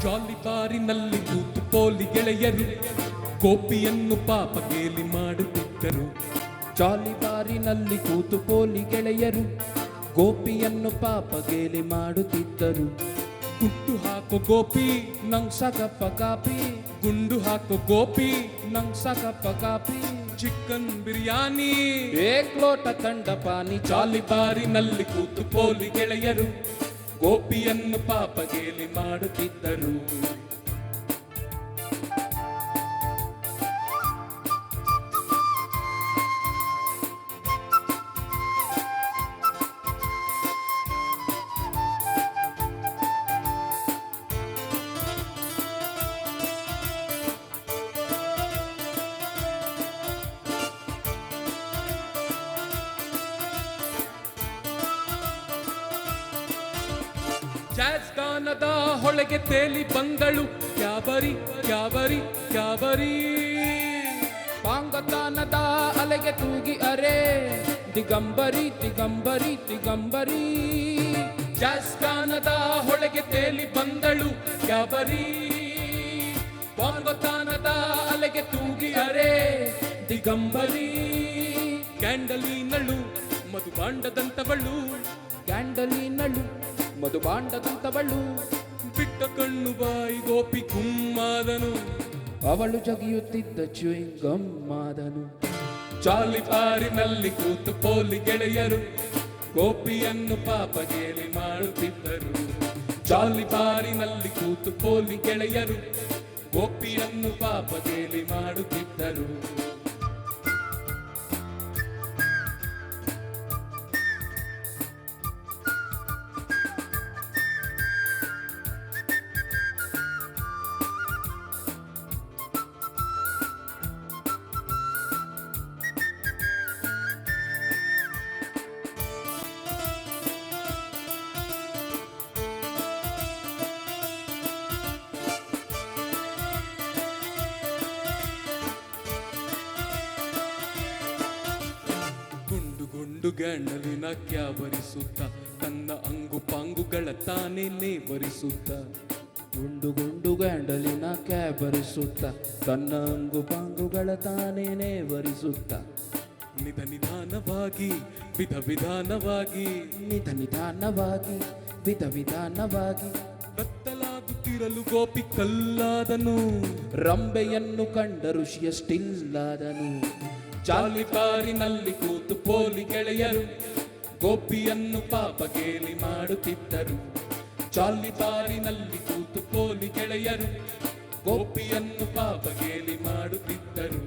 ಜಾಲಿಬಾರಿನಲ್ಲಿ ಕೂತು ಪೋಲಿ ಗೆಳೆಯರು ಗೋಪಿಯನ್ನು ಪಾಪ ಗೇಲಿ ಮಾಡುತ್ತಿದ್ದರು. ಜಾಲಿಬಾರಿನಲ್ಲಿ ಕೂತು ಪೋಲಿ ಗೆಳೆಯರು ಗೋಪಿಯನ್ನು ಪಾಪ ಗೇಲಿ ಮಾಡುತ್ತಿದ್ದರು. ಗುಟ್ಟು ಹಾಕೋ ಗೋಪಿ ನಂಗ್ ಸಾಕಪ್ಪ ಕಾಪಿ, ಗುಂಡು ಹಾಕೋ ಗೋಪಿ ನಂಗ್ ಸಾಕಪ್ಪ ಕಾಪಿ, ಚಿಕನ್ ಬಿರಿಯಾನಿ ಏಕ್ ಲೋಟ ತಂಡ ಪಾನಿ. ಜಾಲಿಬಾರಿನಲ್ಲಿ ಕೂತು ಪೋಲಿ ಗೆಳೆಯರು ಗೋಪಿಯನ್ನು ಪಾಪ ಗೇಲಿ ಮಾಡುತ್ತಿದ್ದರು. ಜಾಜ್ ಗಾನದ ಹೊಳೆಗೆ ತೇಲಿ ಬಂದಳು ಕ್ಯಾಬರಿ ಕ್ಯಾಬರಿ ಕ್ಯಾಬರಿ. ಪಾಂಗತಾನದ ಅಲೆಗೆ ತೂಗಿ ಅರೆ ದಿಗಂಬರಿ ದಿಗಂಬರಿ ದಿಗಂಬರಿ. ಜಾಜ್ ಗಾನದ ಹೊಳೆಗೆ ತೇಲಿ ಬಂದಳು ಕ್ಯಾಬರಿ. ಪಾಂಗತಾನದ ಅಲೆಗೆ ತೂಗಿ ಅರೆ ದಿಗಂಬರಿ. ಕ್ಯಾಂಡಲಿನಳು ಮಧುಬಾಂಡದಂತವಳು, ಕ್ಯಾಂಡಲಿನಳು ಮಧುಬಾಂಡದಂತವಳು. ಬಿಟ್ಟ ಕಣ್ಣು ಬಾಯಿ ಗೋಪಿ ಗುಮ್ಮಾದನು, ಅವಳು ಜಗಿಯುತ್ತಿದ್ದ ಚ್ಯೂಯಿಂಗ್ ಗಮ್ಮಾದನು. ಜಾಲಿಬಾರಿನಲ್ಲಿ ಕೂತು ಪೋಲಿ ಗೆಳೆಯರು ಗೋಪಿಯನ್ನು ಪಾಪ ಗೇಲಿ ಮಾಡುತ್ತಿದ್ದರು. ಜಾಲಿಬಾರಿನಲ್ಲಿ ಕೂತು ಪೋಲಿ ಗೆಳೆಯರು ಗೋಪಿಯನ್ನು ಪಾಪ ಗೇಲಿ ಮಾಡುತ್ತಿದ್ದರು. ಗುಂಡು ಗಂಡಲಿನ ಕ್ಯಾಬರಿಸುತ್ತ ತನ್ನ ಅಂಗುಪಾಂಗುಗಳ ತಾನೇ ನೇವರಿಸುತ್ತ. ಗುಂಡು ಗುಂಡು ಗಂಡಲಿನ ಕ್ಯಾಬರಿಸುತ್ತ ತನ್ನ ಅಂಗುಪಾಂಗುಗಳ ತಾನೇ ನೇವರಿಸುತ್ತ. ನಿಧ ನಿಧಾನವಾಗಿ ವಿಧ ವಿಧಾನವಾಗಿ, ನಿಧ ನಿಧಾನವಾಗಿ ವಿಧ ವಿಧಾನವಾಗಿ. ಕತ್ತಲಾಗುತ್ತಿರಲು ಗೋಪಿ ಕಲ್ಲಾದನು, ರಂಬೆಯನ್ನು ಕಂಡ ಋಷಿಯಷ್ಟಿಲ್ಲಾದನು. ಜಾಲಿಬಾರಿನಲ್ಲಿ ಕೂತು ಪೋಲಿ ಗೆಳೆಯರು ಗೋಪಿಯನ್ನು ಪಾಪ ಗೇಲಿ ಮಾಡುತ್ತಿದ್ದರು. ಜಾಲಿಬಾರಿನಲ್ಲಿ ಕೂತು ಪೋಲಿ ಗೆಳೆಯರು ಗೋಪಿಯನ್ನು ಪಾಪ ಗೇಲಿ ಮಾಡುತ್ತಿದ್ದರು.